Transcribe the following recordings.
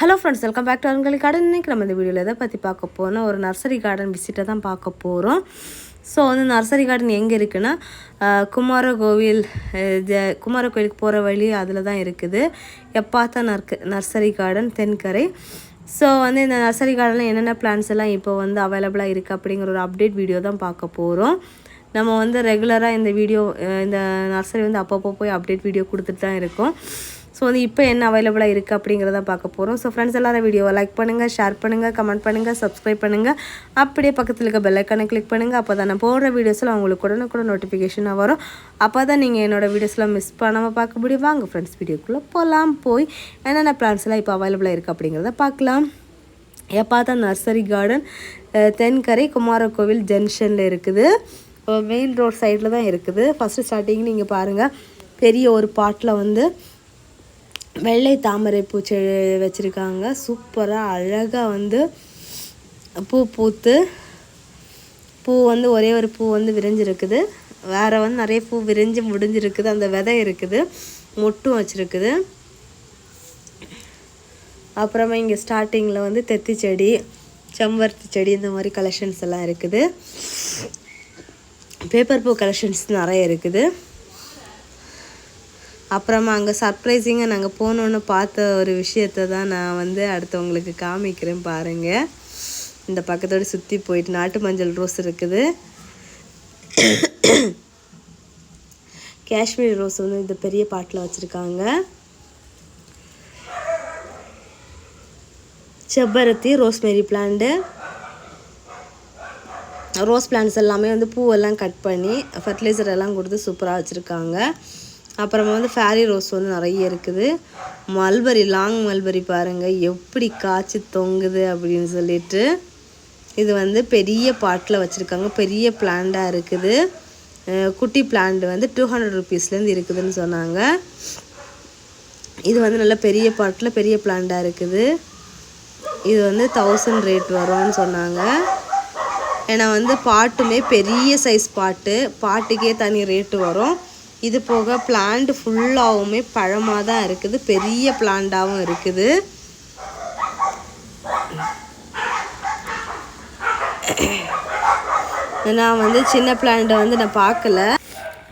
Hello friends, welcome back to Arungali garden. இன்றைக்கி நம்ம இந்த வீடியோவில் எதை பற்றி பார்க்க போகிறோம், ஒரு நர்சரி கார்டன் விசிட்டை தான் பார்க்க போகிறோம். ஸோ வந்து நர்சரி கார்டன் எங்கே இருக்குன்னா குமாரகோவில் குமாரகோவிலுக்கு போகிற வழி அதில் தான் இருக்குது. எப்பாத்தா நர்சரி கார்டன், தென்கரை. ஸோ வந்து இந்த நர்சரி கார்டனில் என்னென்ன பிளான்ஸ் எல்லாம் இப்போ வந்து அவைலபிளாக இருக்குது அப்படிங்கிற ஒரு அப்டேட் வீடியோ தான் பார்க்க போகிறோம். நம்ம வந்து ரெகுலராக இந்த நர்சரி வந்து அப்பப்போ போய் அப்டேட் வீடியோ கொடுத்துட்டு தான் இருக்கோம். ஸோ வந்து இப்போ என்ன அவைலபிளாக இருக்குது அப்படிங்கிறத பார்க்க போகிறோம். ஸோ ஃப்ரெண்ட்ஸ் எல்லாரும் வீடியோவை லைக் பண்ணுங்கள், ஷேர் பண்ணுங்கள், கமெண்ட் பண்ணுங்கள், சப்ஸ்கிரைப் பண்ணுங்கள். அப்படியே பக்கத்தில் இருக்க பெல் ஐக்கானை கிளிக் பண்ணுங்கள். அப்போ தான் நான் போடுற வீடியோஸில் உங்களுக்கு உடனுக்குடன் நோட்டிஃபிகேஷனாக வரும். அப்போ தான் நீங்கள் என்னோடய வீடியோஸ்லாம் மிஸ் பண்ணாமல் பார்க்க முடியும். வாங்க ஃப்ரெண்ட்ஸ், வீடியோக்குள்ளே போகலாம். போய் என்னென்ன பிளான்ஸ்லாம் இப்போ அவைலபிளாக இருக்குது அப்படிங்கிறத பார்க்கலாம். எப்பாத்தா நர்சரி கார்டன் தென்கரை குமாரகோவில் ஜங்ஷனில் இருக்குது. மெயின் ரோட் சைடில் தான் இருக்குது. ஃபஸ்ட்டு ஸ்டார்டிங் நீங்கள் பாருங்கள், பெரிய ஒரு பாட்டில் வந்து வெள்ளை தாமரை பூச்சி வச்சுருக்காங்க. சூப்பராக அழகாக வந்து பூ பூத்து, பூ வந்து ஒரே ஒரு பூ வந்து விரிஞ்சிருக்குது. வேறு வந்து நிறைய பூ விரிஞ்சு முடிஞ்சிருக்குது. அந்த விதை இருக்குது, மொட்டும் வச்சுருக்குது. அப்புறமா இங்கே ஸ்டார்டிங்கில் வந்து தெத்தி செடி, செம்பருத்தி செடி, இந்த மாதிரி கலெக்ஷன்ஸ் எல்லாம் இருக்குது. பேப்பர் பூ கலெக்ஷன்ஸ் நிறைய இருக்குது. அப்புறமா அங்கே சர்ப்ரைசிங்காக நாங்கள் போனோன்னு பார்த்த ஒரு விஷயத்தை தான் நான் வந்து அடுத்தவங்களுக்கு காமிக்கிறேன் பாருங்கள். இந்த பக்கத்தோடு சுற்றி போயிட்டு நாட்டு மஞ்சள் ரோஸ் இருக்குது. காஷ்மீர் ரோஸ் வந்து இந்த பெரிய பாட்டில் வச்சுருக்காங்க. செம்பருத்தி, ரோஸ்மேரி பிளான்ட்டு, ரோஸ் பிளான்ட்ஸ் எல்லாமே வந்து பூவெல்லாம் கட் பண்ணி ஃபர்டிலைசர் எல்லாம் கொடுத்து சூப்பராக வச்சுருக்காங்க. அப்புறமா வந்து ஃபேரி ரோஸ் வந்து நிறைய இருக்குது. மல்பரி, லாங் மல்பரி பாருங்கள் எப்படி காய்ச்சி தொங்குது அப்படின்னு சொல்லிட்டு. இது வந்து பெரிய பாட்டில் வச்சுருக்காங்க, பெரிய பிளான்ட்டாக இருக்குது. குட்டி பிளான்ட் வந்து 200 rupeesலேருந்து இருக்குதுன்னு சொன்னாங்க. இது வந்து நல்ல பெரிய பாட்டில் பெரிய பிளான்ட்டாக இருக்குது. இது வந்து 1000 ரேட் வரும்னு சொன்னாங்க. ஏன்னா வந்து பாட்டுமே பெரிய சைஸ் பாட்டுக்கே தனி ரேட்டு வரும். இது போக பிளான்ட் ஃபுல்லாகவுமே பழமாக தான் இருக்குது, பெரிய பிளான்ட்டாகவும் இருக்குது. நான் வந்து சின்ன பிளான்ட்டை வந்து நான் பார்க்கல.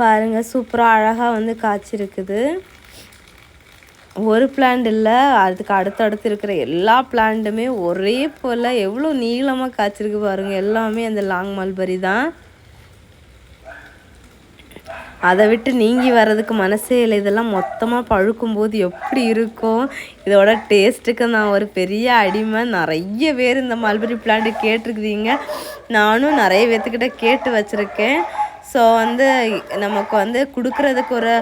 பாருங்கள், சூப்பராக அழகாக வந்து காய்ச்சிருக்குது. ஒரு பிளான்ட் இல்லை, அதுக்கு அடுத்தடுத்து இருக்கிற எல்லா பிளான்ட்டுமே ஒரே போல் எவ்வளோ நீளமாக காய்ச்சிருக்கு பாருங்கள். எல்லாமே அந்த லாங் மல்பரி தான். அதை விட்டு நீங்கி வர்றதுக்கு மனசே இல்லை. இதெல்லாம் மொத்தமாக பழுக்கும்போது எப்படி இருக்கும், இதோட டேஸ்ட்டுக்கு நான் ஒரு பெரிய அடிமை. நிறைய பேர் இந்த மல்பரி பிளான்ட்டு கேட்டிருக்குறீங்க. நானும் நிறைய பேர்த்துக்கிட்ட கேட்டு வச்சுருக்கேன். ஸோ வந்து நமக்கு வந்து கொடுக்குறதுக்கு ஒரு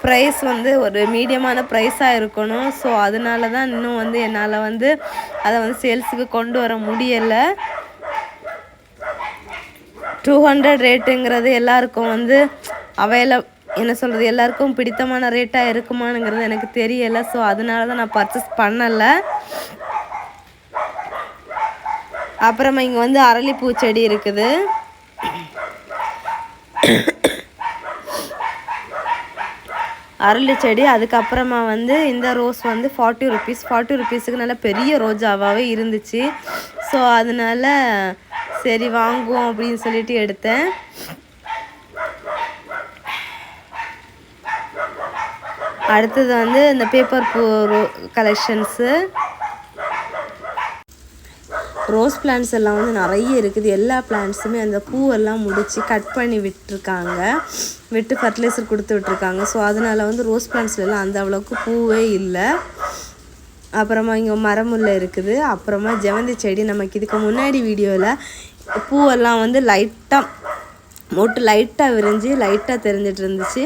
ப்ரைஸ் வந்து ஒரு மீடியமான ப்ரைஸாக இருக்கணும். ஸோ அதனால தான் இன்னும் வந்து என்னால் வந்து அதை வந்து சேல்ஸுக்கு கொண்டு வர முடியலை. 200 ரேட்டுங்கிறது எல்லாருக்கும் வந்து என்ன சொல்கிறது, எல்லாருக்கும் பிடித்தமான ரேட்டாக இருக்குமானுங்கிறது எனக்கு தெரியலை. ஸோ அதனால தான் நான் பர்ச்சேஸ் பண்ணலை. அப்புறமா இங்கே வந்து அரளிப்பூ செடி இருக்குது. அரளி செடி. அதுக்கப்புறமா வந்து இந்த ரோஸ் வந்து 40 rupees. 40 rupeesக்கு நல்ல பெரிய ரோஜாவாகவே இருந்துச்சு. ஸோ அதனால சரி வாங்குவோம் அப்படின்னு சொல்லிட்டு எடுத்தேன். அடுத்தது வந்து இந்த பேப்பர் பூ கலெக்ஷன்ஸு. ரோஸ் பிளான்ட்ஸ் எல்லாம் வந்து நிறைய இருக்குது. எல்லா பிளான்ட்ஸுமே அந்த பூவெல்லாம் முடித்து கட் பண்ணி விட்டு ஃபர்டிலைசர் கொடுத்து விட்டுருக்காங்க. ஸோ அதனால் வந்து ரோஸ் பிளான்ட்ஸ்லாம் அந்த அளவுக்கு பூவே இல்லை. அப்புறமா இங்கே மரமுல்லை இருக்குது. அப்புறமா ஜெவந்தி செடி. நமக்கு இதுக்கு முன்னாடி வீடியோவில் பூவெல்லாம் வந்து லைட்டாக விரிஞ்சு லைட்டாக தெரிஞ்சிட்டு இருந்துச்சு.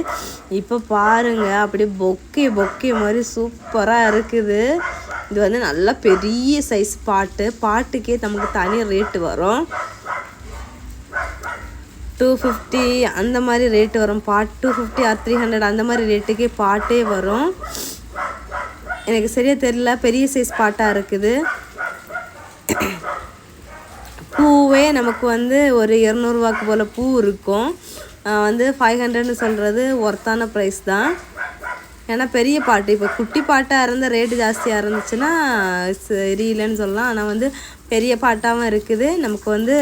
இப்போ பாருங்கள், அப்படியே பொக்கே மாதிரி சூப்பராக இருக்குது. இது வந்து நல்லா பெரிய சைஸ் பாட்டுக்கே நமக்கு தனி ரேட்டு வரும். 250 அந்த மாதிரி ரேட்டு வரும். 250 or 300 அந்த மாதிரி ரேட்டுக்கே பாட்டே வரும். எனக்கு சரியாக தெரியல, பெரிய சைஸ் பாட்டாக இருக்குது. பூவே நமக்கு வந்து ஒரு 200 ரூபாய்க்கு போல் பூ இருக்கும். வந்து 500ன்னு சொல்கிறது ஒர்த்தான ப்ரைஸ் தான். ஏன்னா பெரிய பாட்டு, இப்போ குட்டி பாட்டாக இருந்தால் ரேட்டு ஜாஸ்தியாக இருந்துச்சுன்னா சரியில்லைன்னு சொல்லலாம். ஆனால் வந்து பெரிய பாட்டாகவும் இருக்குது, நமக்கு வந்து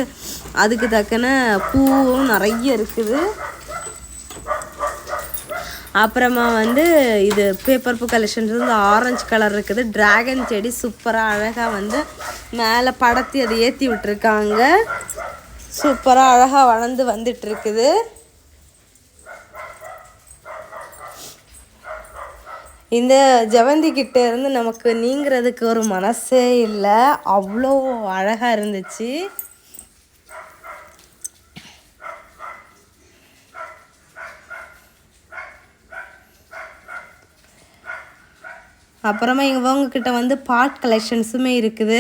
அதுக்கு தக்கன பூவும் நிறைய இருக்குது. அப்புறமா வந்து இது பேப்பர் பூ கலெக்ஷன்ஸ் வந்து ஆரஞ்சு கலர் இருக்குது. ட்ராகன் செடி சூப்பராக அழகாக வந்து மேலே படத்தி அதை ஏற்றி விட்டுருக்காங்க. சூப்பராக அழகாக வளர்ந்து வந்துட்டுருக்குது. இந்த ஜெவந்தி கிட்ட இருந்து நமக்கு நீங்கிறதுக்கு ஒரு மனசே இல்லை, அவ்வளோ அழகாக இருந்துச்சு. அப்புறமா இவங்கக்கிட்ட வந்து பாட் கலெக்ஷன்ஸுமே இருக்குது.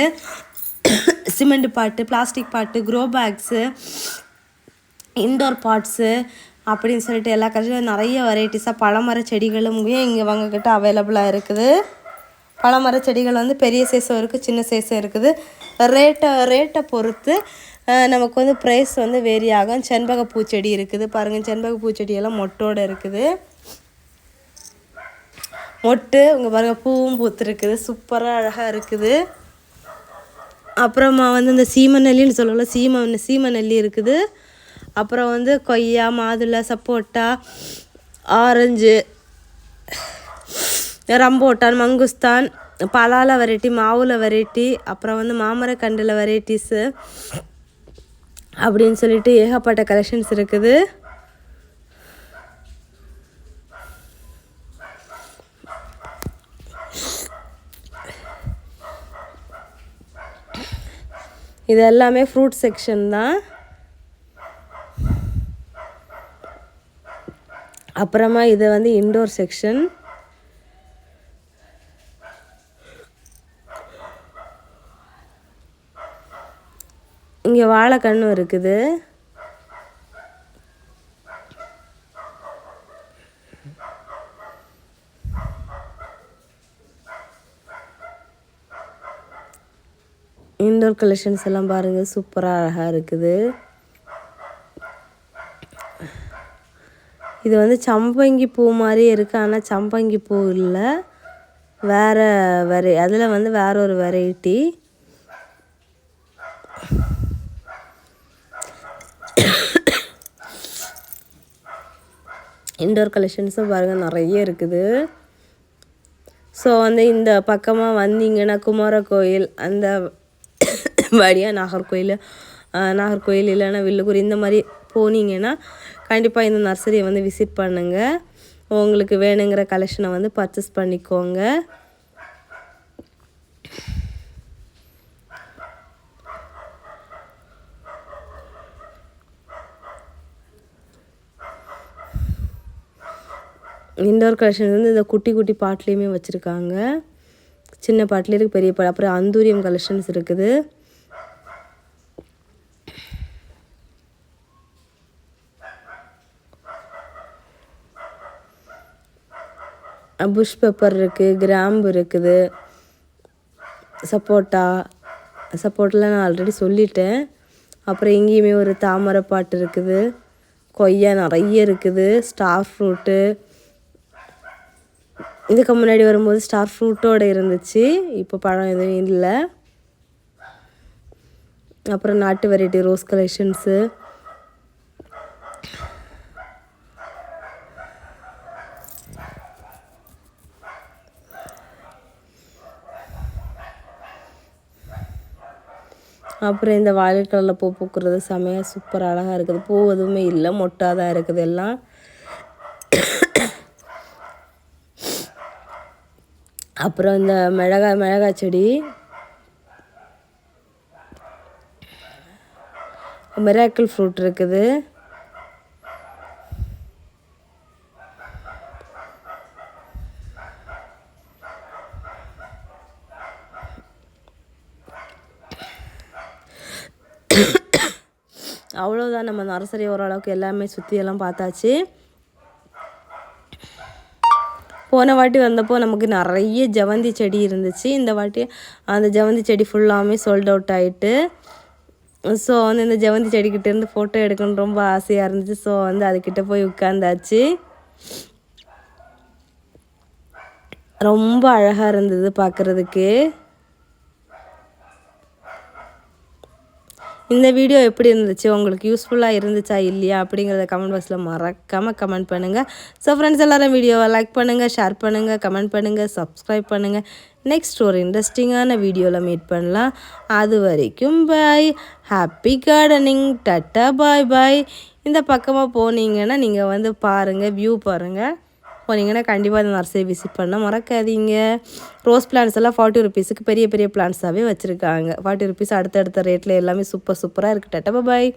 சிமெண்ட் பாட்டு, பிளாஸ்டிக் பாட்டு, க்ரோ பேக்ஸு, இன்டோர் பாட்ஸு அப்படின்னு சொல்லிட்டு எல்லா கலெக்ஷனும் நிறைய வெரைட்டிஸாக பழமர செடிகளும் இங்கே இவங்கக்கிட்ட அவைலபிளாக இருக்குது. பழமர செடிகள் வந்து பெரிய சைஸும் இருக்குது, சின்ன சைஸும் இருக்குது. ரேட்டை பொறுத்து நமக்கு வந்து ப்ரைஸ் வந்து வேரி ஆகும். செண்பக பூச்செடி இருக்குது பாருங்கள், செண்பக பூச்செடியெல்லாம் மொட்டோடு இருக்குது. மொட்டு இங்கே பாருங்கள், பூவும் பூத்துருக்குது, சூப்பராக அழகாக இருக்குது. அப்புறமா வந்து இந்த சீமநெல்லின்னு சொல்லல, சீமநெல்லி இருக்குது. அப்புறம் வந்து கொய்யா, மாதுளை, சப்போட்டா, ஆரஞ்சு, ரம்போட்டான், மங்குஸ்தான், பலால வெரைட்டி, மாவுளை வெரைட்டி, அப்புறம் வந்து மாமரக்கண்டில் வெரைட்டிஸு அப்படின்னு சொல்லிட்டு ஏகப்பட்ட கலெக்ஷன்ஸ் இருக்குது. இது எல்லாமே ஃப்ரூட் செக்ஷன் தான். அப்புறமா இது வந்து இன்டோர் செக்ஷன். இங்கே வாழைக்கண்ணும் இருக்குது. இன்டோர் கலெக்ஷன்ஸ் எல்லாம் பாருங்கள், சூப்பராக அழகாக இருக்குது. இது வந்து சம்பங்கி பூ மாதிரியே இருக்குது, ஆனால் சம்பங்கி பூ இல்லை, வேறு அதில் வந்து வேற ஒரு வெரைட்டி. இன்டோர் கலெக்ஷன்ஸும் பாருங்கள் நிறைய இருக்குது. ஸோ வந்து இந்த பக்கமாக வந்தீங்கன்னா குமாரகோயில் அந்த வழியாக நாகர்கோயில் இல்லைன்னா வில்லுக்குறி இந்த மாதிரி போனீங்கன்னா கண்டிப்பாக இந்த நர்சரியை வந்து விசிட் பண்ணுங்கள். உங்களுக்கு வேணுங்கிற கலெக்ஷனை வந்து பர்ச்சேஸ் பண்ணிக்கோங்க. இன்டோர் கலெக்ஷன் வந்து இந்த குட்டி குட்டி பாட்லேயுமே வச்சுருக்காங்க, சின்ன பாட்டிலே இருக்குது, பெரிய பாட்டு. அப்புறம் அந்தூரியம் கலெக்ஷன்ஸ் இருக்குது. புஷ் பெப்பர் இருக்குது, கிராம்பு இருக்குது, சப்போட்டாலாம் நான் ஆல்ரெடி சொல்லிட்டேன். அப்புறம் இங்கேயுமே ஒரு தாமரை பாட்டு இருக்குது, கொய்யா நிறைய இருக்குது, ஸ்டார் ஃப்ரூட்டு. இதுக்கு முன்னாடி வரும்போது ஸ்டார் ஃப்ரூட்டோடு இருந்துச்சு, இப்போ பழம் எதுவும் இல்லை. அப்புறம் நாட்டு வெரைட்டி ரோஸ் கலெக்ஷன்ஸு. அப்புறம் இந்த வயலட் கலரில் பூ பூக்கிறது செமையாக சூப்பராக அழகாக இருக்குது. பூ எதுவுமே இல்லை, மொட்டாக தான் இருக்குது எல்லாம். அப்புறம் இந்த மிளகாய் செடி, மிராக்கிள் ஃப்ரூட் இருக்குது. அவ்வளோதான், நம்ம நர்சரி ஓரளவுக்கு எல்லாமே சுற்றியெல்லாம் பார்த்தாச்சு. போன வாட்டி வந்தப்போ நமக்கு நிறைய ஜெவந்தி செடி இருந்துச்சு, இந்த வாட்டி அந்த ஜெவந்தி செடி ஃபுல்லாமே சோல்ட் அவுட் ஆகிட்டு. ஸோ வந்து இந்த ஜெவந்தி செடிக்கிட்டேருந்து ஃபோட்டோ எடுக்கணும்னு ரொம்ப ஆசையாக இருந்துச்சு. ஸோ வந்து அதுக்கிட்ட போய் உட்காந்தாச்சு. ரொம்ப அழகாக இருந்தது பார்க்குறதுக்கு. இந்த வீடியோ எப்படி இருந்துச்சு, உங்களுக்கு யூஸ்ஃபுல்லாக இருந்துச்சா இல்லையா அப்படிங்கிறத கமெண்ட் பாக்ஸில் மறக்காமல் கமெண்ட் பண்ணுங்கள். ஸோ ஃப்ரெண்ட்ஸ் எல்லோரும் வீடியோவை லைக் பண்ணுங்கள், ஷேர் பண்ணுங்கள், கமெண்ட் பண்ணுங்கள், சப்ஸ்கிரைப் பண்ணுங்கள். நெக்ஸ்ட் ஒரு இன்ட்ரெஸ்டிங்கான வீடியோவில் மீட் பண்ணலாம். அது வரைக்கும் bye. Happy gardening. Tata bye bye. இந்த பக்கமாக போனீங்கன்னா நீங்கள் பாருங்கள், வியூ பாருங்கள். போனீங்கன்னா கண்டிப்பாக அந்த நர்சரி விசிட் பண்ண மறக்காதீங்க. ரோஸ் பிளான்ஸ் எல்லாம் 40 ருபீஸுக்கு பெரிய பெரிய பிளான்ஸாகவே வச்சுருக்காங்க. 40 ருபீஸ் அடுத்தடுத்த ரேட்டில் எல்லாமே சூப்பராக இருக்குது. டாட்டா பாய்.